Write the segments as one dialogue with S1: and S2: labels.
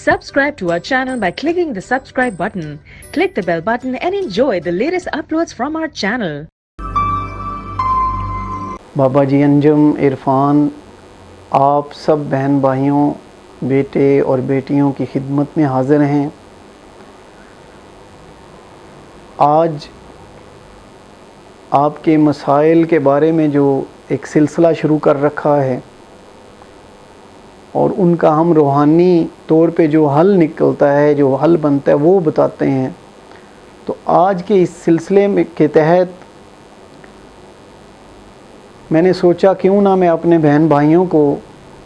S1: Subscribe to our channel by clicking the subscribe button. Click the bell button and enjoy the latest uploads from our channel.
S2: बाबा जी अंजुम इरफान आप सब बहन भाइयों, बेटे और बेटियों की खिदमत में हाज़िर हैं। आज आपके मसाइल के बारे में जो एक सिलसिला शुरू कर रखा है और उनका हम रूहानी तौर पे जो हल निकलता है, जो हल बनता है, वो बताते हैं। तो आज के इस सिलसिले में के तहत मैंने सोचा क्यों ना मैं अपने बहन भाइयों को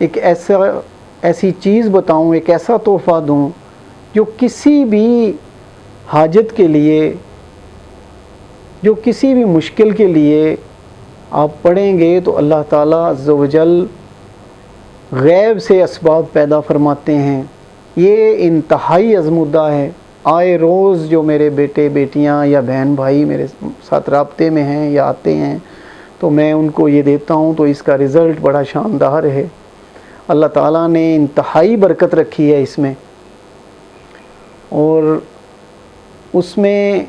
S2: एक ऐसी चीज़ बताऊं, एक ऐसा तोहफ़ा दूं जो किसी भी हाजत के लिए, जो किसी भी मुश्किल के लिए आप पढ़ेंगे तो अल्लाह ताला अज़्ज़ व जल गैब से असबाब पैदा फरमाते हैं। ये इंतहाई अज़मुद्दा है। आए रोज़ जो मेरे बेटे बेटियां या बहन भाई मेरे साथ राब्ते में हैं या आते हैं तो मैं उनको ये देता हूँ, तो इसका रिज़ल्ट बड़ा शानदार है। अल्लाह ताला ने इंतहाई बरकत रखी है इसमें, और उसमें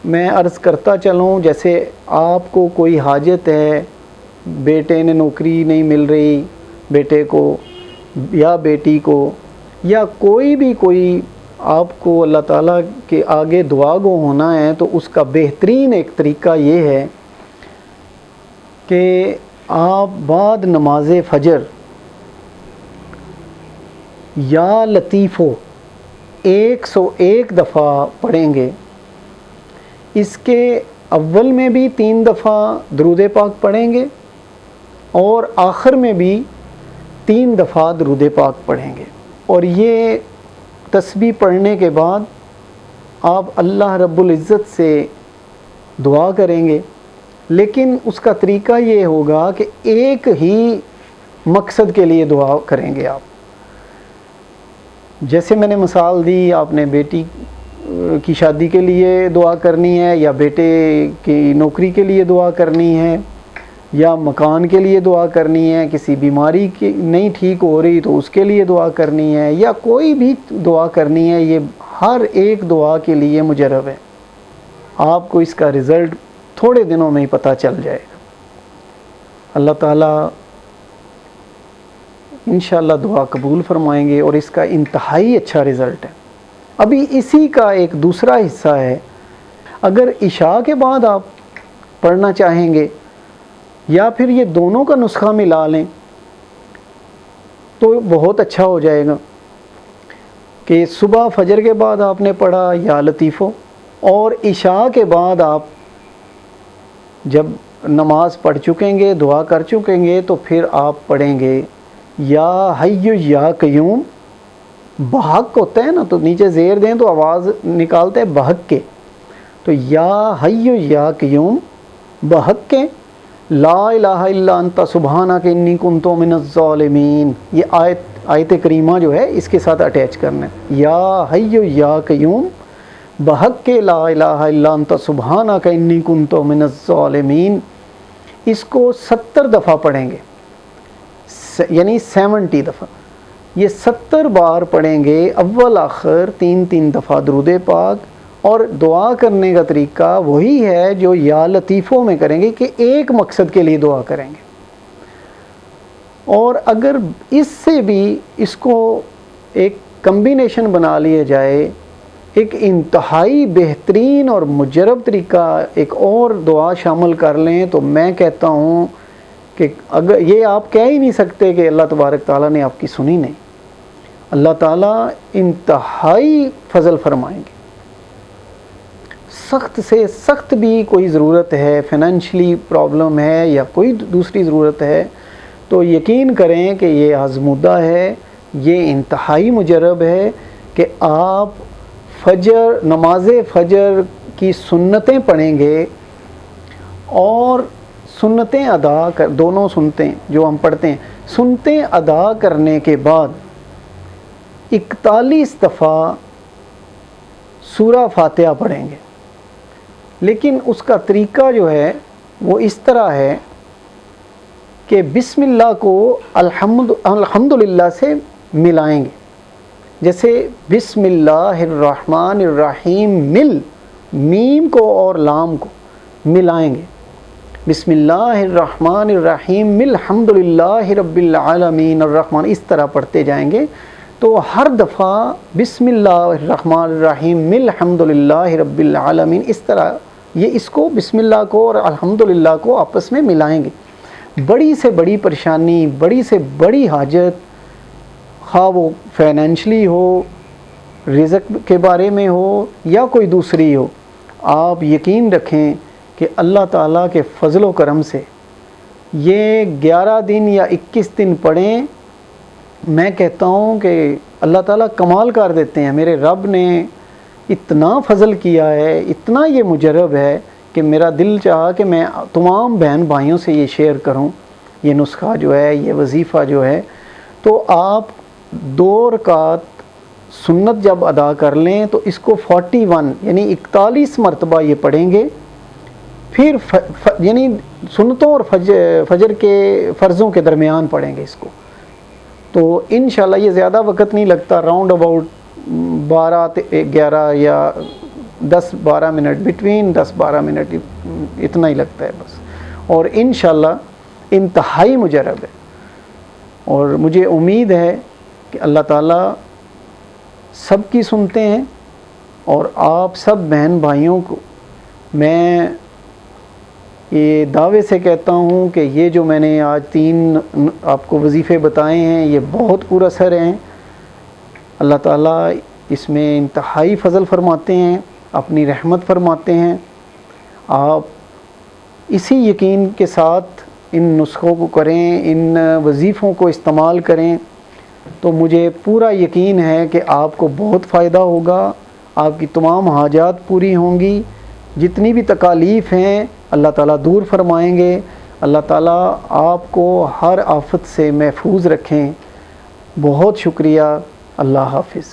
S2: मैं अर्ज़ करता चलूँ, जैसे आपको कोई हाजत है, बेटे ने नौकरी नहीं मिल रही बेटे को या बेटी को, या कोई आपको अल्लाह ताला के आगे दुआ गो होना है, तो उसका बेहतरीन एक तरीका ये है कि आप बाद नमाज फजर या लतीफ़ो 101 दफ़ा पढ़ेंगे। इसके अव्वल में भी 3 दफ़ा दरूद पाक पढ़ेंगे और आखिर में भी 3 दफ़ा दरूद पाक पढ़ेंगे। और ये तस्बीह पढ़ने के बाद आप अल्लाह रब्बुल इज़्ज़त से दुआ करेंगे, लेकिन उसका तरीका ये होगा कि एक ही मकसद के लिए दुआ करेंगे आप। जैसे मैंने मिसाल दी, आपने बेटी की शादी के लिए दुआ करनी है, या बेटे की नौकरी के लिए दुआ करनी है, या मकान के लिए दुआ करनी है, किसी बीमारी की नहीं ठीक हो रही तो उसके लिए दुआ करनी है, या कोई भी दुआ करनी है, ये हर एक दुआ के लिए मुजरब है। आपको इसका रिज़ल्ट थोड़े दिनों में ही पता चल जाएगा। अल्लाह ताला इंशाअल्लाह दुआ कबूल फरमाएंगे और इसका इंतहाई अच्छा रिज़ल्ट है। अभी इसी का एक दूसरा हिस्सा है। अगर इशा के बाद आप पढ़ना चाहेंगे या फिर ये दोनों का नुस्खा मिला लें तो बहुत अच्छा हो जाएगा कि सुबह फजर के बाद आपने पढ़ा या लतीफ़ो, और इशा के बाद आप जब नमाज पढ़ चुकेंगे, दुआ कर चुकेंगे, तो फिर आप पढ़ेंगे या हय्यु या क़य्यूम। बहक होता है ना, तो नीचे ज़ेर दें तो आवाज़ निकालते हैं बहक के, तो या हय्यु या क़य्यूम बहक के ला इलाहा इल्ला अंता सुब्हानक इन्नी कुन्तु मिनज़ ज़ालिमीन। ये आयत करीमा जो है इसके साथ अटैच करना है। या हय्यु या क़य्यूम बहक के ला इलाहा इल्ला अंता सुब्हानक इन्नी कुन्तु मिनज़ ज़ालिमीन। इसको 70 दफ़ा पढ़ेंगे, यानी 70 दफ़ा। ये 70 बार पढ़ेंगे, अव्वल आखिर 3-3 दफ़ा दरूद पाक। और दुआ करने का तरीका वही है जो या लतीफ़ों में करेंगे कि एक मकसद के लिए दुआ करेंगे। और अगर इससे भी इसको एक कम्बिनेशन बना लिया जाए, एक इंतहाई बेहतरीन और मुजरब तरीका एक और दुआ शामिल कर लें, तो मैं कहता हूँ कि अगर ये आप कह ही नहीं सकते कि अल्लाह तबारक ताला ने आपकी सुनी नहीं। अल्लाह ताला इंतहाई फजल फरमाएंगे। सख्त से सख्त भी कोई ज़रूरत है, फाइनेंशियली प्रॉब्लम है या कोई दूसरी ज़रूरत है, तो यकीन करें कि ये आज़मुद्दा है, ये इंतहाई मुजरब है कि आप फजर नमाज फजर की सुन्नतें पढ़ेंगे और सुन्नतें अदा कर, दोनों सुनतें जो हम पढ़ते हैं, सुनतें अदा करने के बाद 41 दफ़ा सूरा फातिहा पढ़ेंगे। लेकिन उसका तरीका जो है वो इस तरह है कि बिस्मिल्लाह को अल्हम्दुलिल्लाह से मिलाएंगे। جیسے بسم اللہ الرحمن الرحیم مل، میم کو اور لام کو ملائیں گے، بسم اللہ الرحمن الرحیم مل الحمد للہ رب العالمین الرحمن، اس طرح پڑھتے جائیں گے تو ہر دفعہ بسم اللہ الرحمن الرحیم مل الحمد للہ رب العالمین، اس طرح یہ اس کو بسم اللہ کو اور الحمد للہ کو آپس میں ملائیں گے۔ بڑی سے بڑی پریشانی، بڑی سے بڑی حاجت، خواہ وہ فائنینشلی ہو، رزق کے بارے میں ہو یا کوئی دوسری ہو، آپ یقین رکھیں کہ اللہ تعالیٰ کے فضل و کرم سے یہ 11 دن یا 21 دن پڑھیں، میں کہتا ہوں کہ اللہ تعالیٰ کمال کر دیتے ہیں۔ میرے رب نے اتنا فضل کیا ہے، اتنا یہ مجرب ہے کہ میرا دل چاہا کہ میں تمام بہن بھائیوں سے یہ شیئر کروں، یہ نسخہ جو ہے، یہ وظیفہ جو ہے۔ تو آپ 2 رکعت سنت جب ادا کر لیں تو اس کو 41 یعنی 41 مرتبہ یہ پڑھیں گے، پھر یعنی سنتوں اور فجر کے فرضوں کے درمیان پڑھیں گے اس کو، تو انشاءاللہ یہ زیادہ وقت نہیں لگتا، راؤنڈ اباؤٹ 12-11 یا 10-12 منٹ، بٹوین 10-12 منٹ اتنا ہی لگتا ہے بس، اور انشاءاللہ انتہائی مجرب ہے۔ اور مجھے امید ہے کہ اللہ تعالیٰ سب کی سنتے ہیں، اور آپ سب بہن بھائیوں کو میں یہ دعوے سے کہتا ہوں کہ یہ جو میں نے آج 3 آپ کو وظیفے بتائے ہیں یہ بہت پر اثر ہیں۔ اللہ تعالیٰ اس میں انتہائی فضل فرماتے ہیں، اپنی رحمت فرماتے ہیں۔ آپ اسی یقین کے ساتھ ان نسخوں کو کریں، ان وظیفوں کو استعمال کریں، تو مجھے پورا یقین ہے کہ آپ کو بہت فائدہ ہوگا، آپ کی تمام حاجات پوری ہوں گی، جتنی بھی تکالیف ہیں اللہ تعالیٰ دور فرمائیں گے۔ اللہ تعالیٰ آپ کو ہر آفت سے محفوظ رکھیں۔ بہت شکریہ، اللہ حافظ۔